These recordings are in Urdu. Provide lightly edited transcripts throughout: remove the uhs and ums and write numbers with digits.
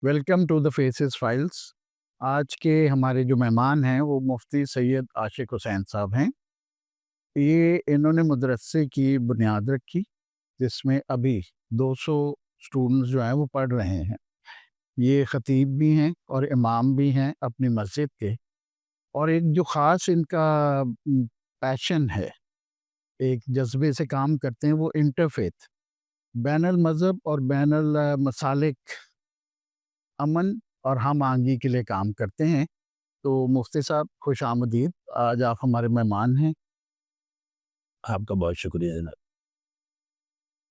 Welcome to the faces files. آج کے ہمارے جو مہمان ہیں وہ مفتی سید عاشق حسین صاحب ہیں۔ انہوں نے مدرسے کی بنیاد رکھی جس میں ابھی 200 اسٹوڈنٹس جو ہیں وہ پڑھ رہے ہیں۔ یہ خطیب بھی ہیں اور امام بھی ہیں اپنی مسجد کے، اور ایک جو خاص ان کا پیشن ہے، ایک جذبے سے کام کرتے ہیں، وہ انٹرفیتھ، بین المذہب اور بین المسالک، امن اور ہم آہنگی کے لیے کام کرتے ہیں۔ تو مفتی صاحب خوش آمدید، آج آپ ہمارے مہمان ہیں۔ آپ کا بہت شکریہ جناب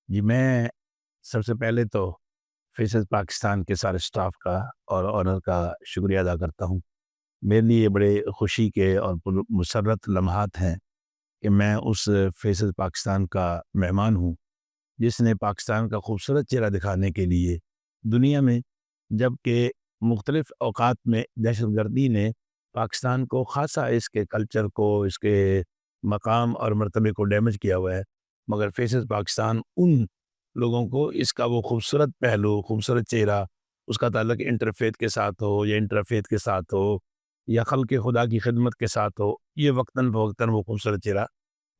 جی۔ میں سب سے پہلے تو فیصد پاکستان کے سارے سٹاف کا اور آنر کا شکریہ ادا کرتا ہوں۔ میرے لیے بڑے خوشی کے اور مسرت لمحات ہیں کہ میں اس فیصد پاکستان کا مہمان ہوں جس نے پاکستان کا خوبصورت چہرہ دکھانے کے لیے دنیا میں، جبکہ مختلف اوقات میں دہشت گردی نے پاکستان کو خاصا اس کے کلچر کو، اس کے مقام اور مرتبے کو ڈیمیج کیا ہوا ہے، مگر فیصد پاکستان ان لوگوں کو اس کا وہ خوبصورت پہلو، خوبصورت چہرہ، اس کا تعلق انٹرفیتھ کے ساتھ ہو یا انٹرفیتھ کے ساتھ ہو یا خلق خدا کی خدمت کے ساتھ ہو، یہ وقتاً فوقتاً وہ خوبصورت چہرہ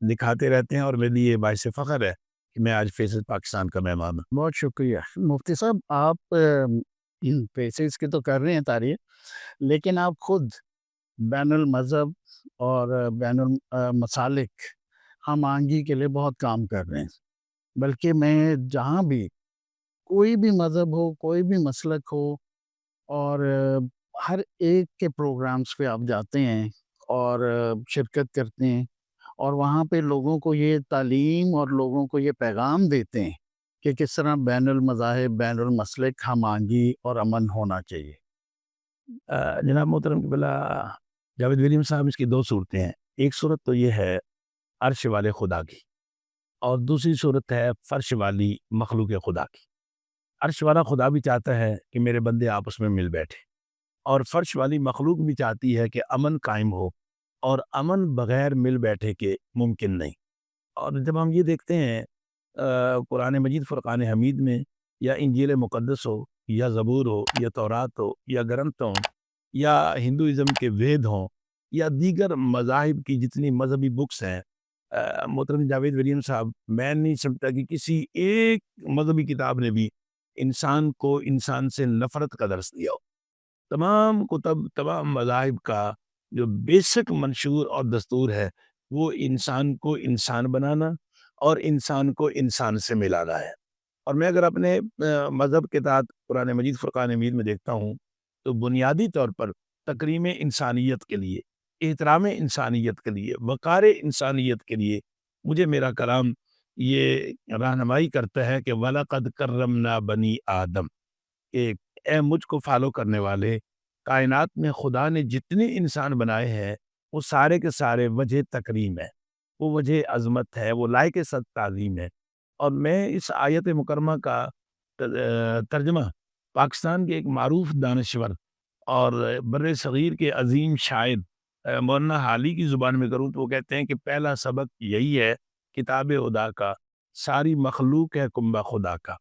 دکھاتے رہتے ہیں، اور میرے لیے باعث فخر ہے کہ میں آج فیصد پاکستان کا مہمان ہوں۔ بہت شکریہ مفتی صاحب۔ آپ فیسز کی تو کر رہے ہیں تعریف، لیکن آپ خود بین المذہب اور بین المسالک، ہم آہنگی کے لیے بہت کام کر رہے ہیں۔ بلکہ میں جہاں بھی کوئی بھی مذہب ہو، کوئی بھی مسلک ہو، اور ہر ایک کے پروگرامز پہ آپ جاتے ہیں اور شرکت کرتے ہیں، اور وہاں پہ لوگوں کو یہ تعلیم اور لوگوں کو یہ پیغام دیتے ہیں کہ کس طرح بین المذاہب، بین المسلک ہم آہنگی اور امن ہونا چاہیے۔ جناب محترم قبلہ جاوید ولیم صاحب، اس کی دو صورتیں ہیں۔ ایک صورت تو یہ ہے عرش والے خدا کی، اور دوسری صورت ہے فرش والی مخلوق خدا کی۔ عرش والا خدا بھی چاہتا ہے کہ میرے بندے آپس میں مل بیٹھے، اور فرش والی مخلوق بھی چاہتی ہے کہ امن قائم ہو، اور امن بغیر مل بیٹھے کے ممکن نہیں۔ اور جب ہم یہ دیکھتے ہیں قرآن مجید فرقان حمید میں، یا انجیل مقدس ہو، یا زبور ہو، یا تورات ہو، یا گرنتھ ہوں، یا ہندوازم کے وید ہوں، یا دیگر مذاہب کی جتنی مذہبی بکس ہیں، محترم جاوید ولیم صاحب، میں نہیں سمجھتا کہ کسی ایک مذہبی کتاب نے بھی انسان کو انسان سے نفرت کا درس دیا ہو۔ تمام کتب، تمام مذاہب کا جو بیسک منشور اور دستور ہے، وہ انسان کو انسان بنانا اور انسان کو انسان سے ملانا ہے۔ اور میں اگر اپنے مذہب کے تحت قرآن مجید فرقان حمید میں دیکھتا ہوں تو بنیادی طور پر تکریم انسانیت کے لیے، احترام انسانیت کے لیے، وقار انسانیت کے لیے مجھے میرا کلام یہ رہنمائی کرتا ہے کہ وَلَقَدْ كَرَّمْنَا بَنِي آدم، کہ اے مجھ کو فالو کرنے والے، کائنات میں خدا نے جتنے انسان بنائے ہیں وہ سارے کے سارے وجہ تکریم ہے، وہ وجہ عظمت ہے، وہ لائق صد تعظیم ہے۔ اور میں اس آیت مکرمہ کا ترجمہ پاکستان کے ایک معروف دانشور اور بر صغیر کے عظیم شاعر مولانا حالی کی زبان میں کروں تو وہ کہتے ہیں کہ پہلا سبق یہی ہے کتاب خدا کا، ساری مخلوق ہے کنبہ خدا کا۔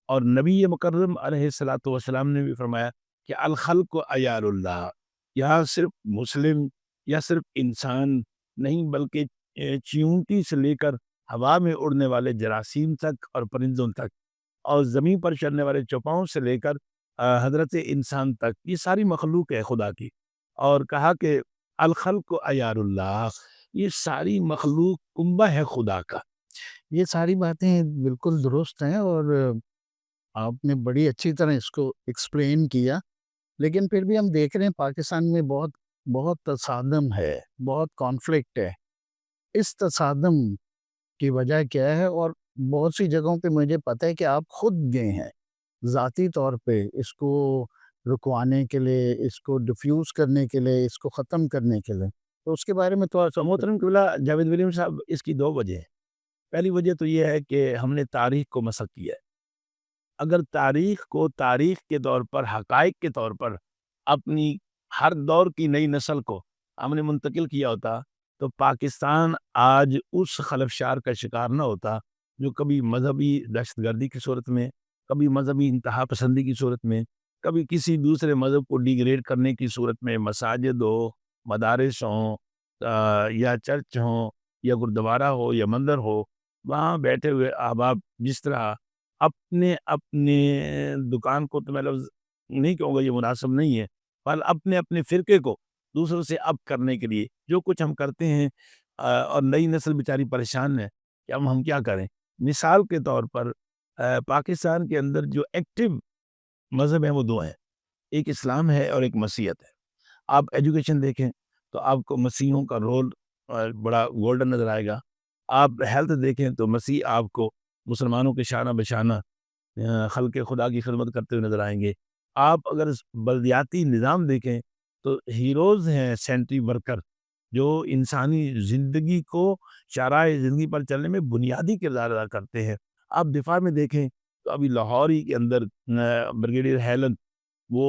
اور نبی مکرم علیہ الصلوۃ والسلام نے بھی فرمایا کہ الخلق عیال اللہ، یہاں صرف مسلم یا صرف انسان نہیں، بلکہ چیونٹی سے لے کر ہوا میں اڑنے والے جراثیم تک اور پرندوں تک، اور زمین پر چلنے والے چوپاؤں سے لے کر حضرت انسان تک، یہ ساری مخلوق ہے خدا کی۔ اور کہا کہ الخلق عیال اللہ، یہ ساری مخلوق کنبہ ہے خدا کا۔ یہ ساری باتیں بالکل درست ہیں، اور آپ نے بڑی اچھی طرح اس کو ایکسپلین کیا، لیکن پھر بھی ہم دیکھ رہے ہیں پاکستان میں بہت بہت تصادم ہے، بہت کانفلکٹ ہے۔ اس تصادم کی وجہ کیا ہے؟ اور بہت سی جگہوں پہ مجھے پتہ ہے کہ آپ خود گئے ہیں ذاتی طور پہ اس کو رکوانے کے لیے، اس کو ڈیفیوز کرنے کے لیے، اس کو ختم کرنے کے لیے، تو اس کے بارے میں تھوڑا سا محترم قبلہ جاوید ولیم صاحب، اس کی دو وجہ ہیں۔ پہلی وجہ تو یہ ہے کہ ہم نے تاریخ کو مسخ کیا ہے۔ اگر تاریخ کو تاریخ کے طور پر، حقائق کے طور پر اپنی ہر دور کی نئی نسل کو ہم نے منتقل کیا ہوتا تو پاکستان آج اس خلفشار کا شکار نہ ہوتا جو کبھی مذہبی دہشت گردی کی صورت میں، کبھی مذہبی انتہا پسندی کی صورت میں، کبھی کسی دوسرے مذہب کو ڈیگریڈ کرنے کی صورت میں مساجد ہو، مدارس ہوں، یا چرچ ہوں، یا گردوارہ ہو یا مندر ہو، وہاں بیٹھے ہوئے احباب جس طرح اپنے اپنے دکان کو، تو میں لفظ نہیں کہوں گا، یہ مناسب نہیں ہے، پر اپنے اپنے فرقے کو دوسروں سے اب کرنے کے لیے جو کچھ ہم کرتے ہیں، اور نئی نسل بیچاری پریشان ہے کہ ہم کیا کریں۔ مثال کے طور پر پاکستان کے اندر جو ایکٹیو مذہب ہیں وہ دو ہیں، ایک اسلام ہے اور ایک مسیحیت ہے۔ آپ ایجوکیشن دیکھیں تو آپ کو مسیحیوں کا رول بڑا گولڈن نظر آئے گا، آپ ہیلتھ دیکھیں تو مسیح آپ کو مسلمانوں کے شانہ بشانہ خلق خدا کی خدمت کرتے ہوئے نظر آئیں گے۔ آپ اگر بلدیاتی نظام دیکھیں تو ہیروز ہیں سینٹری ورکر جو انسانی زندگی کو شرائع زندگی پر چلنے میں بنیادی کردار ادا کرتے ہیں۔ آپ دفاع میں دیکھیں تو ابھی لاہور ہی کے اندر بریگیڈیئر ہیلن وہ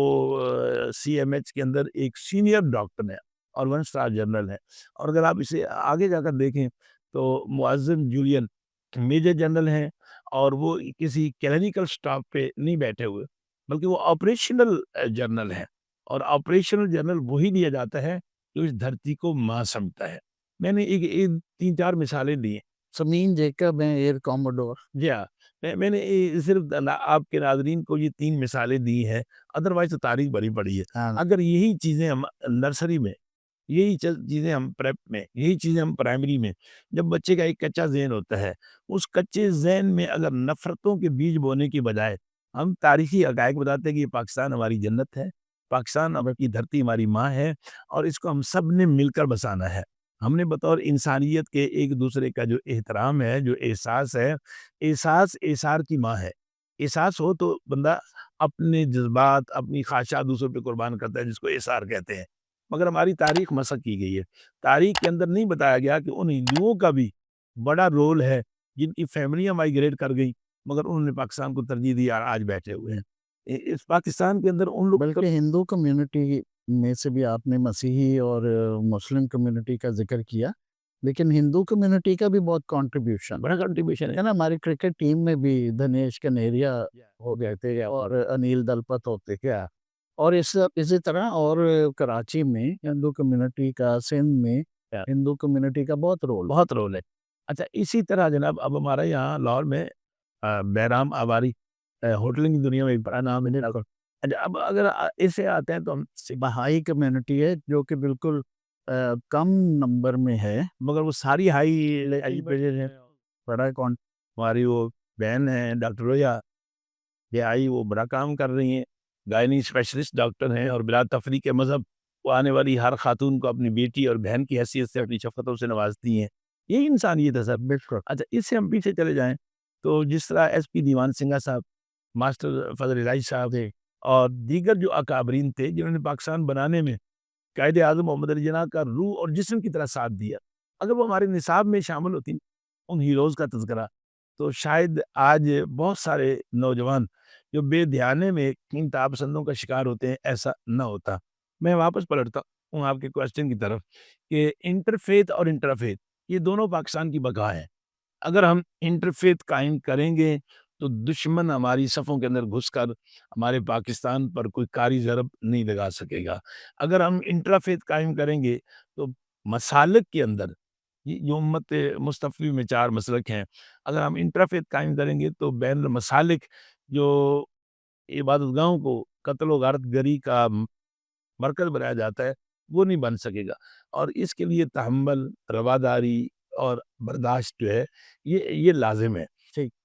سی ایم ایچ کے اندر ایک سینئر ڈاکٹر ہے اور 1 اسٹار جنرل ہے، اور اگر آپ اسے آگے جا کر دیکھیں تو معظم جولین میجر جنرل ہیں، اور وہ کسی کلینیکل سٹاف پہ نہیں بیٹھے ہوئے بلکہ وہ آپریشنل جنرل ہیں، اور آپریشنل جنرل وہی دیا جاتا ہے جو اس دھرتی کو ماں سمجھتا ہے۔ میں نے ایک 3-4 مثالیں دی ہیں۔ سمین جیکب ہیں ایئر کوموڈور۔ جی ہاں، میں نے صرف آپ کے ناظرین کو یہ 3 مثالیں دی ہیں، ادروائز تو تاریخ بڑی پڑی ہے۔ ہاں اگر یہی چیزیں ہم نرسری میں، یہی چیزیں ہم پریپ میں، یہی چیزیں ہم پرائمری میں، جب بچے کا ایک کچا ذہن ہوتا ہے، اس کچے ذہن میں اگر نفرتوں کے بیج بونے کی بجائے ہم تاریخی حقائق بتاتے ہیں کہ یہ پاکستان ہماری جنت ہے، پاکستان کی دھرتی ہماری ماں ہے، اور اس کو ہم سب نے مل کر بسانا ہے۔ ہم نے بطور انسانیت کے ایک دوسرے کا جو احترام ہے، جو احساس ہے، احساس احسار کی ماں ہے۔ احساس ہو تو بندہ اپنے جذبات، اپنی خواہشات دوسروں پہ قربان کرتا ہے، جس کو احسار کہتے ہیں۔ مگر ہماری تاریخ مسخ کی گئی ہے، تاریخ کے اندر نہیں بتایا گیا کہ ان ہندوؤں کا بھی بڑا رول ہے جن کی فیملیاں مائیگریٹ کر گئیں، مگر انہوں نے پاکستان کو ترجیح دی اور آج بیٹھے ہوئے ہیں۔ اس پاکستان کے اندر ان لوگ بلکہ ہندو کمیونٹی میں سے بھی آپ نے مسیحی اور مسلم کمیونٹی کا ذکر کیا، لیکن ہندو کمیونٹی کا بھی بہت کنٹریبیوشن بڑا کنٹریبیوشن ہے نا۔ ہماری کرکٹ ٹیم میں بھی دنیش کنیریا ہو گئے تھے اور انیل دلپت ہوتے کیا، اور اسی طرح اور کراچی میں ہندو کمیونٹی کا، سندھ میں ہندو کمیونٹی کا بہت رول ہے۔ اچھا، اسی طرح جناب اب ہمارے یہاں لاہور میں بہرام آباری ہوٹلنگ کی دنیا میں ایک بڑا نام ہے۔ اب اگر اسے آتے ہیں تو ہم بہائی کمیونٹی ہے جو کہ بالکل کم نمبر میں ہے، مگر وہ ساری ہائی ایجوکیٹڈ ہیں۔ بڑا ہماری وہ بہن ہیں ڈاکٹر رویا، یہ آئی، وہ بڑا کام کر رہی ہیں، گائنی اسپیشلسٹ ڈاکٹر ہیں، اور بلا تفریق مذہب وہ آنے والی ہر خاتون کو اپنی بیٹی اور بہن کی حیثیت سے اپنی شفقتوں سے نوازتی ہیں۔ یہی انسانیت ہے سر۔ بالکل۔ اچھا، اس سے ہم پیچھے چلے جائیں تو جس طرح ایس پی دیوان سنگھا صاحب، ماسٹر فضل الہی صاحب اور دیگر جو اکابرین تھے جنہوں نے پاکستان بنانے میں قائد اعظم محمد علی جناح کا روح اور جسم کی طرح ساتھ دیا، اگر وہ ہمارے نصاب میں شامل ہوتی ان ہیروز کا تذکرہ، تو شاید آج بہت سارے نوجوان جو بے دھیانے میں انتہا پسندوں کا شکار ہوتے ہیں ایسا نہ ہوتا۔ میں واپس پلٹتا ہوں آپ کے کوشچن کی طرف کہ انٹرفیتھ اور انٹرفیتھ یہ دونوں پاکستان کی بقا ہے۔ اگر ہم انٹرفیتھ قائم کریں گے تو دشمن ہماری صفوں کے اندر گھس کر ہمارے پاکستان پر کوئی کاری ضرب نہیں لگا سکے گا۔ اگر ہم انٹرفیتھ قائم کریں گے تو مسالک کے اندر، یہ امت مصطفی میں 4 مسلک ہیں، اگر ہم انٹرفیتھ قائم کریں گے تو بین المسالک جو عبادت گاہوں کو قتل و غارت گری کا مرکز بنایا جاتا ہے وہ نہیں بن سکے گا، اور اس کے لیے تحمل، رواداری اور برداشت جو ہے یہ لازم ہے۔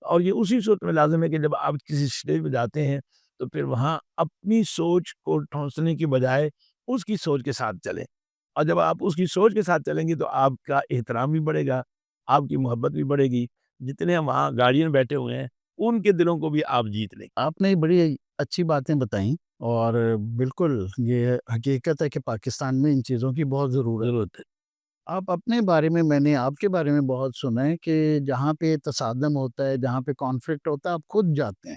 اور یہ اسی صورت میں لازم ہے کہ جب آپ کسی اسٹیج پہ جاتے ہیں تو پھر وہاں اپنی سوچ کو ٹھونسنے کی بجائے اس کی سوچ کے ساتھ چلیں، اور جب آپ اس کی سوچ کے ساتھ چلیں گے تو آپ کا احترام بھی بڑھے گا، آپ کی محبت بھی بڑھے گی، جتنے وہاں گارڈین بیٹھے ہوئے ہیں ان کے دلوں کو بھی آپ جیت لیں۔ آپ نے بڑی اچھی باتیں بتائیں، اور بالکل یہ حقیقت ہے کہ پاکستان میں ان چیزوں کی بہت ضرورت ہے۔ آپ اپنے بارے میں، میں نے آپ کے بارے میں بہت سنا ہے کہ جہاں پہ تصادم ہوتا ہے، جہاں پہ کانفلکٹ ہوتا ہے، آپ خود جاتے ہیں،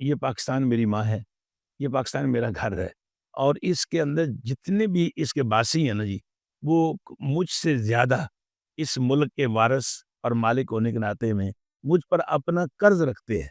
یہ پاکستان میری ماں ہے، یہ پاکستان میرا گھر ہے، اور اس کے اندر جتنے بھی اس کے باسی ہیں نا جی، وہ مجھ سے زیادہ اس ملک کے وارث اور مالک ہونے کے ناطے میں مجھ پر اپنا قرض رکھتے ہیں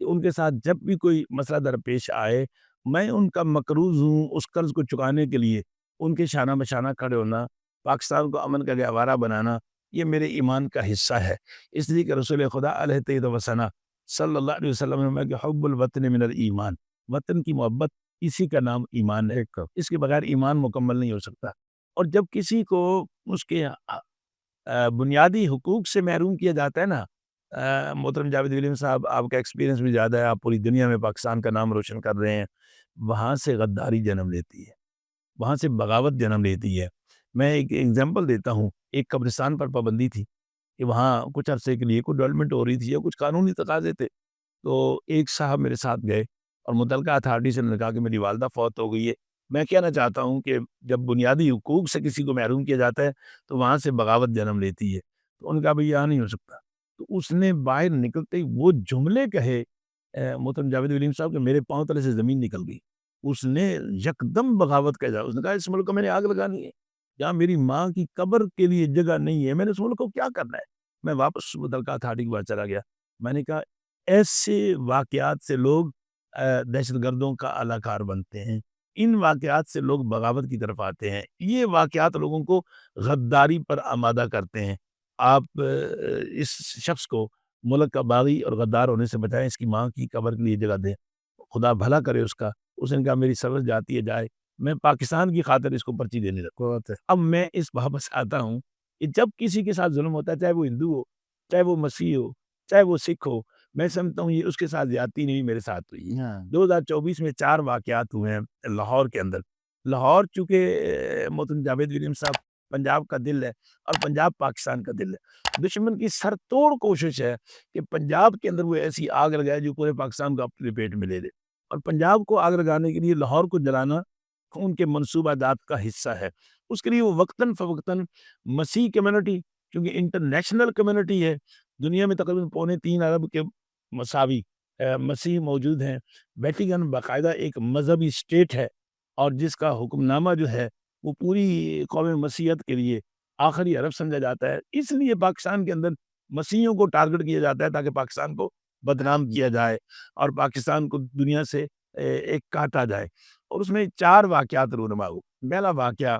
کہ ان کے ساتھ جب بھی کوئی مسئلہ درپیش آئے، میں ان کا مقروض ہوں۔ اس قرض کو چکانے کے لیے ان کے شانہ بشانہ کھڑے ہونا، پاکستان کو امن کا گہوارہ بنانا، یہ میرے ایمان کا حصہ ہے۔ اس لیے کہ رسول خدا علیہ تید وسنا صلی اللہ علیہ وسلم نے فرمایا کہ حب الوطن من الایمان، وطن کی محبت، اسی کا نام ایمان ہے، اس کے بغیر ایمان مکمل نہیں ہو سکتا۔ اور جب کسی کو اس کے بنیادی حقوق سے محروم کیا جاتا ہے نا، محترم جاوید ولیم صاحب، آپ کا ایکسپیرینس بھی زیادہ ہے، آپ پوری دنیا میں پاکستان کا نام روشن کر رہے ہیں، وہاں سے غداری جنم لیتی ہے، وہاں سے بغاوت جنم لیتی ہے۔ میں ایک ایگزامپل دیتا ہوں، ایک قبرستان پر پابندی تھی کہ وہاں کچھ عرصے کے لیے کوئی ڈیولپمنٹ ہو رہی تھی یا کچھ قانونی تقاضے تھے، تو ایک صاحب میرے ساتھ گئے اور متعلقہ اتھارٹی سے نے کہا کہ میری والدہ فوت ہو گئی ہے۔ میں کہنا چاہتا ہوں کہ جب بنیادی حقوق سے کسی کو محروم کیا جاتا ہے تو وہاں سے بغاوت جنم لیتی ہے۔ تو ان کا بھی یہاں نہیں ہو سکتا۔ تو اس نے باہر نکلتے ہی وہ جملے کہے محترم جاوید ولیم صاحب کہ میرے پاؤں تلے سے زمین نکل گئی۔ اس نے یکدم بغاوت کا اظہار، اس نے کہا اس ملک کو میں نے آگ لگانی ہے، جہاں میری ماں کی قبر کے لیے جگہ نہیں ہے، میں نے اس ملک کو کیا کرنا ہے۔ میں واپس متعلقہ اتھارٹی کے پاس چلا گیا، میں نے کہا ایسے واقعات سے لوگ دہشت گردوں کا اعلی بنتے ہیں، ان واقعات سے لوگ بغاوت کی طرف آتے ہیں، یہ واقعات لوگوں کو غداری پر آمادہ کرتے ہیں۔ آپ اس شخص کو ملک کا باغی اور غدار ہونے سے بچائیں، اس کی ماں کی قبر کے لیے جگہ دیں، خدا بھلا کرے اس کا۔ اس نے کہا میری سروس جاتی ہے جائے، میں پاکستان کی خاطر اس کو پرچی دینے لگا۔ بہت ہے۔ اب میں اس واپس آتا ہوں کہ جب کسی کے ساتھ ظلم ہوتا ہے، چاہے وہ ہندو ہو، چاہے وہ مسیح ہو، چاہے وہ سکھ ہو، میں سمجھتا ہوں یہ اس کے ساتھ زیادتی نہیں، میرے ساتھ ہوئی۔ ہاں، 2024 میں 4 واقعات ہوئے ہیں لاہور کے اندر۔ لاہور چونکہ محترم جاوید ولیم صاحب پنجاب کا دل ہے اور پنجاب پاکستان کا دل ہے۔ دشمن کی سر توڑ کوشش ہے کہ پنجاب کے اندر وہ ایسی آگ لگائے جو پورے پاکستان کو اپنے پیٹ میں لے لے، اور پنجاب کو آگ لگانے کے لیے لاہور کو جلانا ان کے منصوبہ جات کا حصہ ہے۔ اس کے لیے وہ وقتاً فوقتاً مسیح کمیونٹی، کیونکہ انٹرنیشنل کمیونٹی ہے، دنیا میں تقریباً 3.25 ارب کے مساوی مسیح موجود ہیں۔ ویٹیکن باقاعدہ ایک مذہبی اسٹیٹ ہے، اور جس کا حکم نامہ جو ہے وہ پوری قوم مسیحیت کے لیے آخری حرف سمجھا جاتا ہے۔ اس لیے پاکستان کے اندر مسیحیوں کو ٹارگٹ کیا جاتا ہے تاکہ پاکستان کو بدنام کیا جائے اور پاکستان کو دنیا سے ایک کاٹا جائے۔ اور اس میں 4 واقعات رونما ہوئے۔ پہلا واقعہ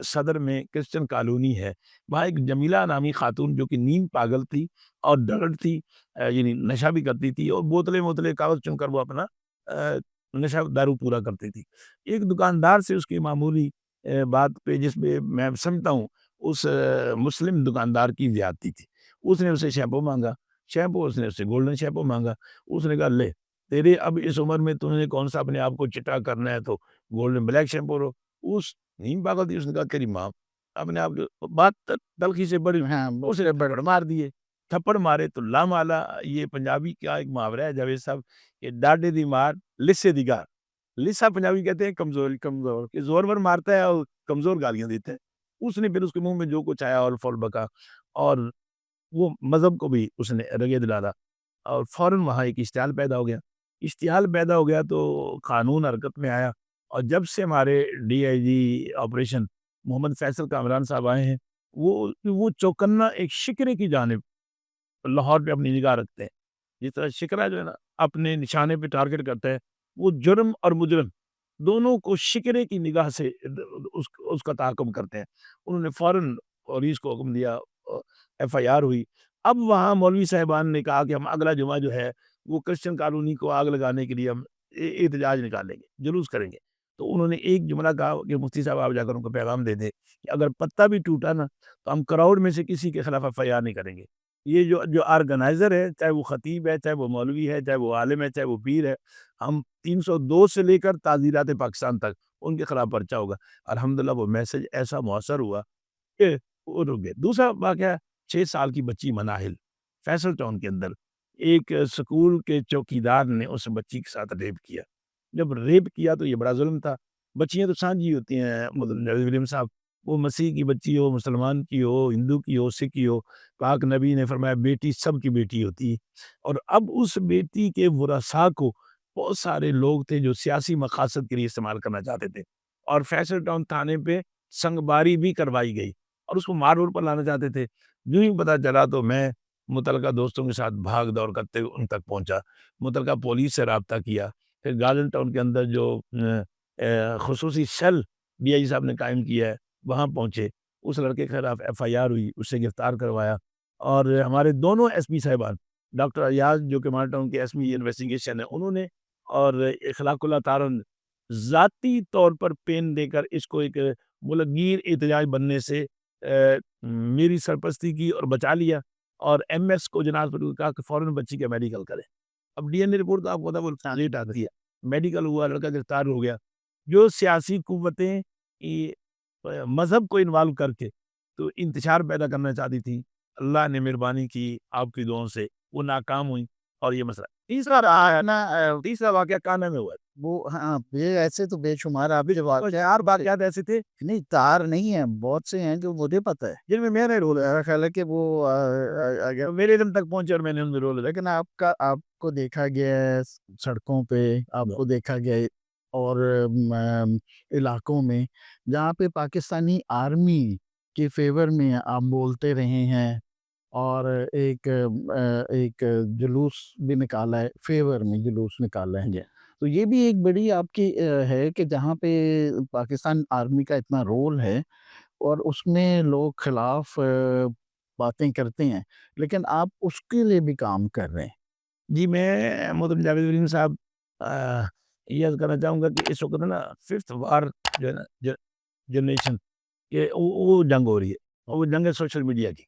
صدر میں کرسچن کالونی ہے، وہاں ایک جمیلہ نامی خاتون جو کہ نیم پاگل تھی اور ڈرٹ تھی، یعنی نشہ بھی کرتی تھی، اور بوتلیں کاغذ چن کر وہ اپنا نشہ دارو پورا کرتی تھی۔ ایک دکاندار سے اس کی معمولی بات پہ، جس میں میں سمجھتا ہوں اس مسلم دکاندار کی زیادتی تھی، اس نے اسے شیمپو مانگا، اس نے اسے گولڈن شیمپو مانگا۔ اس نے کہا لے، تیرے اب اس عمر میں تم نے کون سا اپنے آپ کو چٹا کرنا ہے تو گولڈن بلیک شیمپو لو۔ اس نیم پاگل تھی، اس نے کہا تیری ماں اپنے آپ کو، بات تلخی سے بڑی، ہاں، اس نے تھپڑ مار دیے۔ تھپڑ مارے تو لامالا، یہ پنجابی کا ایک محاورہ ہے جاوید صاحب، کہ ڈاڈے دی مار لسے دی گار۔ لسا پنجابی کہتے ہیں کمزور، کہ زور ور مارتا ہے اور کمزور گالیاں دیتا ہے۔ اس نے پھر اس کے منہ میں جو کچھ آیا اور فول بکا، اور وہ مذہب کو بھی اس نے رگے دلالا، اور فوراً وہاں ایک اشتعال پیدا ہو گیا۔ تو قانون حرکت میں آیا، اور جب سے ہمارے ڈی آئی جی آپریشن محمد فیصل کامران صاحب آئے ہیں، وہ چوکنا ایک شکرے کی جانب لاہور پہ اپنی نگاہ رکھتے ہیں۔ جس طرح شکرا جو ہے نا اپنے نشانے پہ ٹارگٹ کرتا ہے، وہ جرم اور مجرم دونوں کو شکرے کی نگاہ سے اس کا تعاقب کرتے ہیں۔ انہوں نے فوراً پولیس کو حکم دیا، ایف آئی آر ہوئی۔ اب وہاں مولوی صاحبان نے کہا کہ ہم اگلا جمعہ جو ہے وہ کرسچن کالونی کو آگ لگانے کے لیے ہم احتجاج نکالیں گے، جلوس کریں گے۔ تو انہوں نے ایک جملہ کہا کہ مفتی صاحب آپ جا کر ان کو پیغام دے دیں کہ اگر پتہ بھی ٹوٹا نا تو ہم کراؤڈ میں سے کسی کے خلاف ایف آئی آر نہیں کریں گے۔ یہ جو آرگنائزر ہے، چاہے وہ خطیب ہے، چاہے وہ مولوی ہے، چاہے وہ عالم ہے، چاہے وہ پیر ہے، ہم 302 سے لے کر تعزیرات پاکستان تک ان کے خلاف پرچہ ہوگا۔ الحمدللہ وہ میسج ایسا مؤثر ہوا کہ وہ رک گئے۔ دوسرا واقعہ 6 سال کی بچی مناہل، فیصل ٹاؤن کے اندر ایک سکول کے چوکیدار نے اس بچی کے ساتھ ریپ کیا۔ جب ریپ کیا تو یہ بڑا ظلم تھا۔ بچیاں تو سانجھی ہوتی ہیں ولیم صاحب، وہ مسیح کی بچی ہو، مسلمان کی ہو، ہندو کی ہو، سکھ کی ہو، پاک نبی نے فرمایا بیٹی سب کی بیٹی ہوتی ہے۔ اور اب اس بیٹی کے ورثاء کو بہت سارے لوگ تھے جو سیاسی مقاصد کے لیے استعمال کرنا چاہتے تھے، اور فیصل ٹاؤن تھانے پہ سنگباری بھی کروائی گئی اور اس کو مار روڈ پر لانا چاہتے تھے۔ یوں ہی پتہ چلا تو میں متعلقہ دوستوں کے ساتھ بھاگ دوڑ کرتے ہوئے ان تک پہنچا، متعلقہ پولیس سے رابطہ کیا، پھر گارڈن ٹاؤن کے اندر جو خصوصی سیل ڈی آئی جی صاحب نے قائم کیا ہے وہاں پہنچے، اس لڑکے کے خلاف ایف آئی آر ہوئی، اسے گرفتار کروایا، اور ہمارے دونوں ایس پی صاحبان ڈاکٹر ایاز جو کہ مال ٹاؤن کے ایس پی انویسٹیگیشن ہے انہوں نے، اور اخلاق اللہ تارن ذاتی طور پر پین دے کر اس کو ایک ملکگیر احتجاج بننے سے میری سرپرستی کی اور بچا لیا، اور ایم ایس کو جناب کو کہا کہ فوراً بچی کا میڈیکل کرے۔ اب ڈی این اے رپورٹ تو آپ کو پتا وہ لیٹ آتی ہے، میڈیکل ہوا، لڑکا گرفتار ہو گیا۔ جو سیاسی قوتیں مذہب کو انوالو کر کے تو انتشار پیدا کرنا چاہتی تھی، اللہ نے مہربانی کی آپ کی دعاؤں سے وہ ناکام ہوئی، اور یہ مسئلہ تیسرا رہا ہے نا، تیسرا واقعہ کانا میں ہوا ہے۔ وہ ہاں یہ ایسے تو بے شمار آپ جو تو چار واقعات ایسے تھے نہیں تار نہیں ہیں، بہت سے ہیں جو مجھے پتہ ہے، جن میں میرا رول ہے، میرا خیال ہے کہ وہ اگر میرے علم تک پہنچے اور میں نے ان میں رول ہے۔ لیکن آپ کو دیکھا گیا ہے سڑکوں پہ، آپ کو دیکھا گیا ہے اور علاقوں میں جہاں پہ پاکستانی آرمی کے فیور میں آپ بولتے رہے ہیں، اور ایک جلوس بھی نکالا ہے، فیور میں جلوس نکالا ہے، تو یہ بھی ایک بڑی آپ کی ہے کہ جہاں پہ پاکستان آرمی کا اتنا رول ہے اور اس میں لوگ خلاف باتیں کرتے ہیں، لیکن آپ اس کے لیے بھی کام کر رہے ہیں۔ جی میں محترم جاوید ولیم صاحب یہ عرض کرنا چاہوں گا کہ اس وقت نا ففتھ وار جو ہے نا جنریشن کہ وہ جنگ ہو رہی ہے، اور وہ جنگ ہے سوشل میڈیا کی،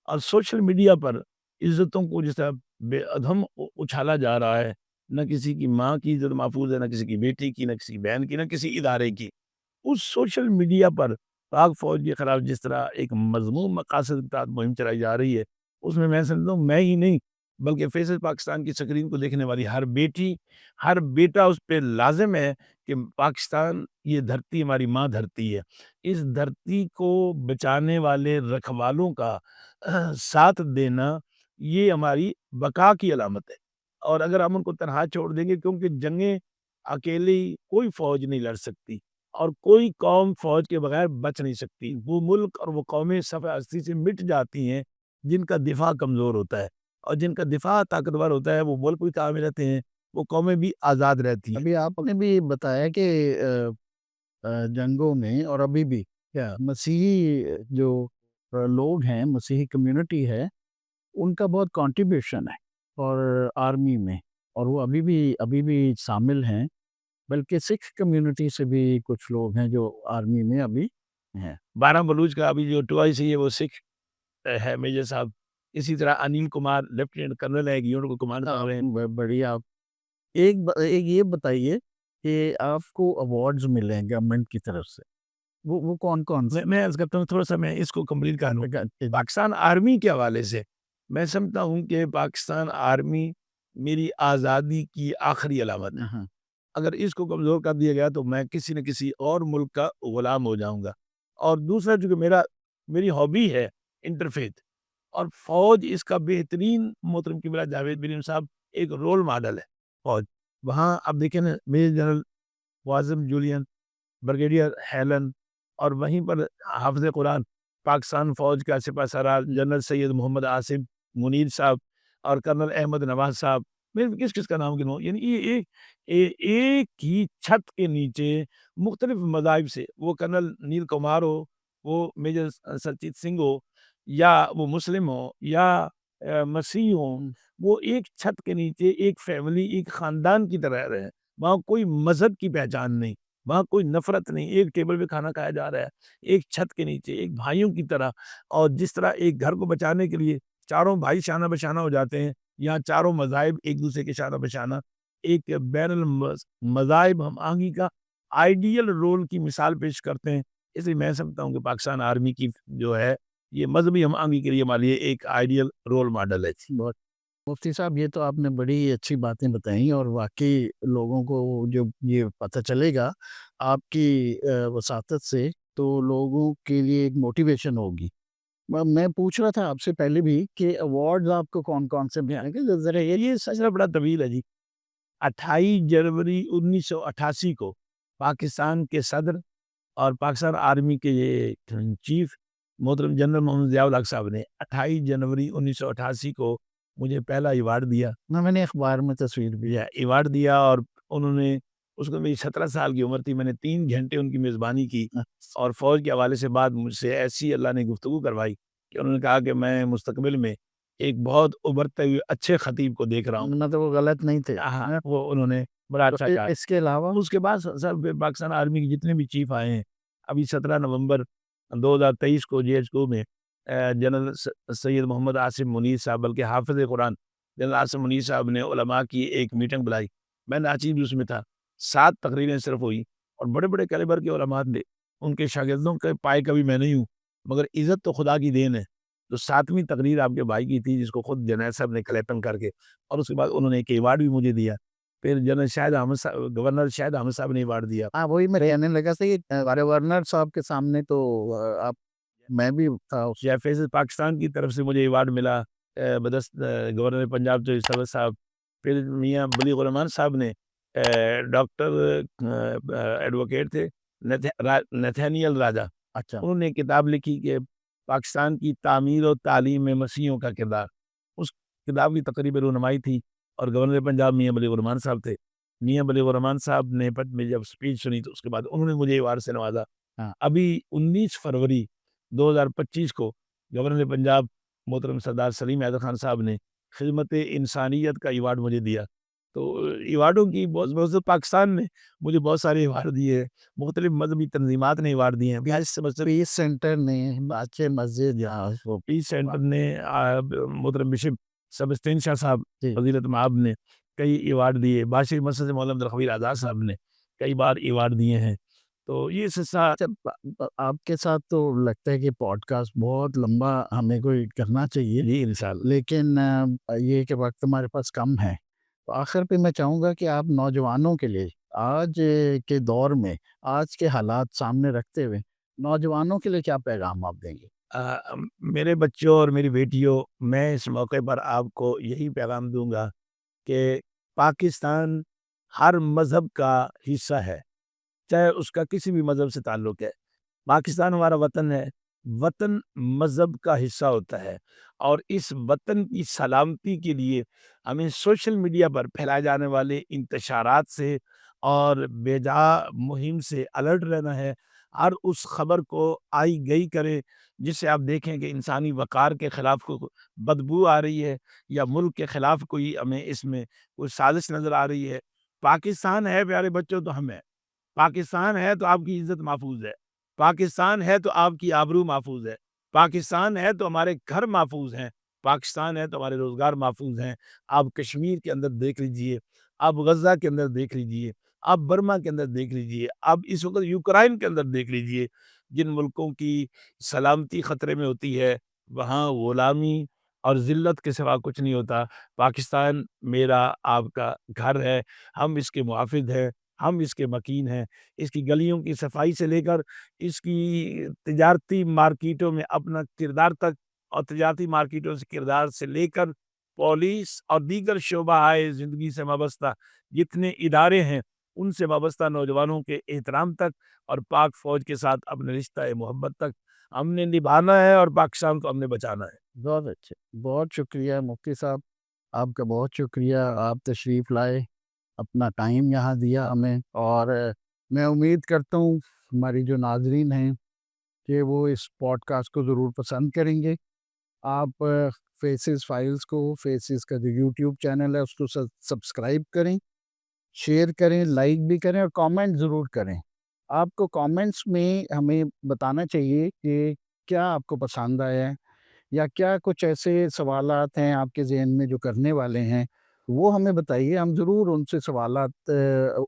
اور سوشل میڈیا پر عزتوں کو جس طرح بے ادھم اچھالا جا رہا ہے، نہ کسی کی ماں کی عزت محفوظ ہے، نہ کسی کی بیٹی کی، نہ کسی بہن کی، نہ کسی ادارے کی۔ اس سوشل میڈیا پر پاک فوج کے خلاف جس طرح ایک مضمون مقاصد کے تحت مہم چلائی جا رہی ہے، اس میں سمجھتا ہوں میں ہی نہیں بلکہ فیصل پاکستان کی سکرین کو دیکھنے والی ہر بیٹی، ہر بیٹا اس پہ لازم ہے کہ پاکستان یہ دھرتی ہماری ماں دھرتی ہے، اس دھرتی کو بچانے والے رکھوالوں کا ساتھ دینا یہ ہماری بقا کی علامت ہے، اور اگر ہم ان کو تنہا چھوڑ دیں گے، کیونکہ جنگیں اکیلی کوئی فوج نہیں لڑ سکتی، اور کوئی قوم فوج کے بغیر بچ نہیں سکتی، وہ ملک اور وہ قومیں صفحہ ہستی سے مٹ جاتی ہیں جن کا دفاع کمزور ہوتا ہے، اور جن کا دفاع طاقتور ہوتا ہے وہ ملک بھی کامیاب رہتے ہیں، وہ قومیں بھی آزاد رہتی ہیں۔ ابھی آپ نے بھی بتایا کہ جنگوں میں اور ابھی بھی مسیحی جو لوگ ہیں، مسیحی کمیونٹی ہے، ان کا بہت کنٹریبیوشن ہے اور آرمی میں، اور وہ ابھی بھی شامل ہیں، بلکہ سکھ کمیونٹی سے بھی کچھ لوگ ہیں جو آرمی میں ابھی ہیں۔ بارہ بلوچ کا ابھی جو ٹوائی سی ہے وہ سکھ ہے میجر صاحب، اسی طرح انیل کمار لیفٹیننٹ کرنل ہے، یونٹ کو کمانڈ کر رہے ہیں۔ بڑھیا۔ ایک یہ بتائیے کہ آپ کو ایوارڈز ملے ہیں گورنمنٹ کی طرف سے، وہ کون کون سے؟ میں عرض کرتا ہوں تھوڑا سا میں اس کو کمپلیٹ کر لوں۔ پاکستان آرمی کے حوالے سے میں سمجھتا ہوں کہ پاکستان آرمی میری آزادی کی آخری علامت ہے، اگر اس کو کمزور کر دیا گیا تو میں کسی نہ کسی اور ملک کا غلام ہو جاؤں گا، اور دوسرا جو کہ میری ہابی ہے انٹرفیتھ، اور فوج اس کا بہترین محترم قبلہ جاوید ولیم صاحب ایک رول ماڈل ہے فوج۔ وہاں آپ دیکھیں نا میجر جنرل واعظم جولین، بریگیڈیئر ہیلن، اور وہیں پر حافظ قرآن پاکستان فوج کا سپہ سالار جنرل سید محمد عاصم منیر صاحب، اور کرنل احمد نواز صاحب، میں کس کا نام گنوں، یعنی یہ ایک ہی چھت کے نیچے مختلف مذاہب سے، وہ کرنل نیل کمار ہو، وہ میجر سرجیت سنگھ ہو، یا وہ مسلم ہو یا مسیح ہو، وہ ایک چھت کے نیچے ایک فیملی، ایک خاندان کی طرح رہے، وہاں کوئی مذہب کی پہچان نہیں، وہاں کوئی نفرت نہیں، ایک ٹیبل پہ کھانا کھایا جا رہا ہے ایک چھت کے نیچے ایک بھائیوں کی طرح، اور جس طرح ایک گھر کو بچانے کے لیے چاروں بھائی شانہ بشانہ ہو جاتے ہیں، یہاں چاروں مذاہب ایک دوسرے کے شانہ بشانہ ایک بین المذاہب ہم آہنگی کا آئیڈیل رول کی مثال پیش کرتے ہیں۔ اس لیے میں سمجھتا ہوں کہ پاکستان آرمی کی جو ہے یہ مذہبی ہم آہنگی کے لیے ہمارے لیے ایک آئیڈیل رول ماڈل ہے۔ بہت مفتی صاحب، یہ تو آپ نے بڑی اچھی باتیں بتائیں، اور واقعی لوگوں کو جو یہ پتہ چلے گا آپ کی وساطت سے تو لوگوں کے لیے ایک موٹیویشن ہوگی۔ میں پوچھ رہا تھا آپ سے پہلے بھی کہ ایوارڈز آپ کو کون سے ملے ہیں، ذرا یہ سلسلہ بڑا طویل ہے جی۔ 28 جنوری 1988 کو پاکستان کے صدر اور پاکستان آرمی کے یہ چیف محترم جنرل محمد ضیاء الحق صاحب نے 28 جنوری 1988 کو مجھے پہلا ایوارڈ دیا۔ میں نے اخبار میں تصویر بھی ایوارڈ دیا، اور انہوں نے اس کو، میری 17 سال کی عمر تھی، میں نے 3 گھنٹے ان کی میزبانی کی، اور فوج کے حوالے سے بعد مجھ سے ایسی اللہ نے گفتگو کروائی کہ انہوں نے کہا کہ میں مستقبل میں ایک بہت ابھرتے ہوئے اچھے خطیب کو دیکھ رہا ہوں۔ مطلب وہ غلط نہیں تھے۔ وہ انہوں نے بڑا اچھا کہا۔ اس کے علاوہ اس کے بعد سر پاکستان آرمی کے جتنے بھی چیف آئے ہیں، ابھی 17 نومبر 2023 کو جی ایچ کو میں جنرل سید محمد عاصم منیر صاحب، بلکہ حافظ قرآن جنرل عاصم منیر صاحب نے علماء کی ایک میٹنگ بلائی، میں ناچیز بھی اس میں تھا۔ 7 تقریریں صرف ہوئی، اور بڑے بڑے کیلیبر کے علماء نے، ان کے شاگردوں کے پائے کبھی میں نہیں ہوں، مگر عزت تو خدا کی دین ہے۔ تو 7ویں تقریر آپ کے بھائی کی تھی، جس کو خود جنید صاحب نے کلیپن کر کے، اور اس کے بعد انہوں نے ایک ایوارڈ بھی مجھے دیا۔ پھر جنرل شاہد احمد صاحب، گورنر شاہد احمد صاحب نے ایوارڈ دیا۔ وہی میں کہنے لگا تھا کہ گورنر صاحب کے سامنے تو آپ، میں بھی تھا۔ فیض پاکستان کی طرف سے مجھے ایوارڈ ملا بدست گورنر پنجاب جو سرور صاحب۔ پھر میاں بلیغ الرحمان صاحب نے، ڈاکٹر ایڈوکیٹ تھے نتھینیل راجا، اچھا، انہوں نے کتاب لکھی کہ پاکستان کی تعمیر و تعلیم میں مسیحیوں کا کردار، اس کتاب کی تقریب رونمائی تھی، اور گورنر پنجاب میاں بلیغ الرحمان صاحب تھے۔ میاں بلیغ الرحمان صاحب نے پٹ میں جب سپیچ سنی، تو اس کے بعد انہوں نے مجھے ایوارڈ سے نوازا۔ ابھی 19 فروری 2025 کو گورنر پنجاب محترم سردار سلیم حیدر خان صاحب نے خدمت انسانیت کا ایوارڈ مجھے دیا۔ تو ایوارڈوں کی بہت پاکستان نے مجھے بہت سارے ایوارڈ دیے، مختلف مذہبی تنظیمات نے ایوارڈ دیے ہیں۔ پیس سینٹر نے، اچھے مسجد، پیس سینٹر نے، محترم بشپ سبستین شاہ صاحب فضیلت مآب نے کئی ایوارڈ دیے، بادشاہی مسجد مولانا عبدالخبیر آزاد صاحب نے کئی بار ایوارڈ دیے ہیں۔ تو یہ سلسلہ آپ کے ساتھ تو لگتا ہے کہ پوڈ کاسٹ بہت لمبا ہمیں کوئی کرنا چاہیے، جی انشاءاللہ، لیکن یہ کہ وقت ہمارے پاس کم ہے۔ تو آخر پہ میں چاہوں گا کہ آپ نوجوانوں کے لیے آج کے دور میں، آج کے حالات سامنے رکھتے ہوئے نوجوانوں کے لیے کیا پیغام آپ دیں گے؟ میرے بچوں اور میری بیٹیوں، میں اس موقع پر آپ کو یہی پیغام دوں گا کہ پاکستان ہر مذہب کا حصہ ہے، چاہے اس کا کسی بھی مذہب سے تعلق ہے۔ پاکستان ہمارا وطن ہے، وطن مذہب کا حصہ ہوتا ہے، اور اس وطن کی سلامتی کے لیے ہمیں سوشل میڈیا پر پھیلائے جانے والے انتشارات سے اور بے جا مہم سے الرٹ رہنا ہے۔ ہر اس خبر کو آئی گئی کریں جس سے آپ دیکھیں کہ انسانی وقار کے خلاف کوئی بدبو آ رہی ہے، یا ملک کے خلاف کوئی ہمیں اس میں کوئی سازش نظر آ رہی ہے۔ پاکستان ہے پیارے بچوں تو ہم ہیں، پاکستان ہے تو آپ کی عزت محفوظ ہے، پاکستان ہے تو آپ کی آبرو محفوظ ہے، پاکستان ہے تو ہمارے گھر محفوظ ہیں، پاکستان ہے تو ہمارے روزگار محفوظ ہیں۔ آپ کشمیر کے اندر دیکھ لیجئے، آپ غزہ کے اندر دیکھ لیجئے، آپ برما کے اندر دیکھ لیجئے، آپ اس وقت یوکرائن کے اندر دیکھ لیجئے۔ جن ملکوں کی سلامتی خطرے میں ہوتی ہے، وہاں غلامی اور ذلت کے سوا کچھ نہیں ہوتا۔ پاکستان میرا آپ کا گھر ہے، ہم اس کے محافظ ہیں، ہم اس کے مکین ہیں۔ اس کی گلیوں کی صفائی سے لے کر اس کی تجارتی مارکیٹوں میں اپنا کردار تک، اور تجارتی مارکیٹوں سے کردار سے لے کر پولیس اور دیگر شعبہ زندگی سے وابستہ جتنے ادارے ہیں، ان سے وابستہ نوجوانوں کے احترام تک، اور پاک فوج کے ساتھ اپنے رشتہ محبت تک ہم نے نبھانا ہے، اور پاکستان کو ہم نے بچانا ہے۔ بہت اچھے، بہت شکریہ مفتی صاحب، آپ کا بہت شکریہ، آپ تشریف لائے، اپنا ٹائم یہاں دیا ہمیں، اور میں امید کرتا ہوں ہماری جو ناظرین ہیں کہ وہ اس پوڈ کاسٹ کو ضرور پسند کریں گے۔ آپ فیسز فائلز کو، فیسز کا جو یوٹیوب چینل ہے اس کو سبسکرائب کریں، شیئر کریں، لائک بھی کریں، اور کامنٹ ضرور کریں۔ آپ کو کامنٹس میں ہمیں بتانا چاہیے کہ کیا آپ کو پسند آیا ہے، یا کیا کچھ ایسے سوالات ہیں آپ کے ذہن میں جو کرنے والے ہیں، وہ ہمیں بتائیے۔ ہم ضرور ان سے سوالات،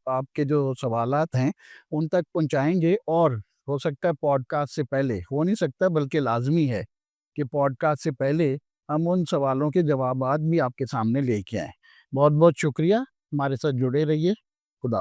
آپ کے جو سوالات ہیں ان تک پہنچائیں گے، اور ہو سکتا ہے پوڈ کاسٹ سے پہلے، ہو نہیں سکتا بلکہ لازمی ہے کہ پوڈ کاسٹ سے پہلے ہم ان سوالوں کے جوابات بھی آپ کے سامنے لے کے آئیں۔ بہت بہت شکریہ، ہمارے ساتھ جڑے رہیے۔ خدا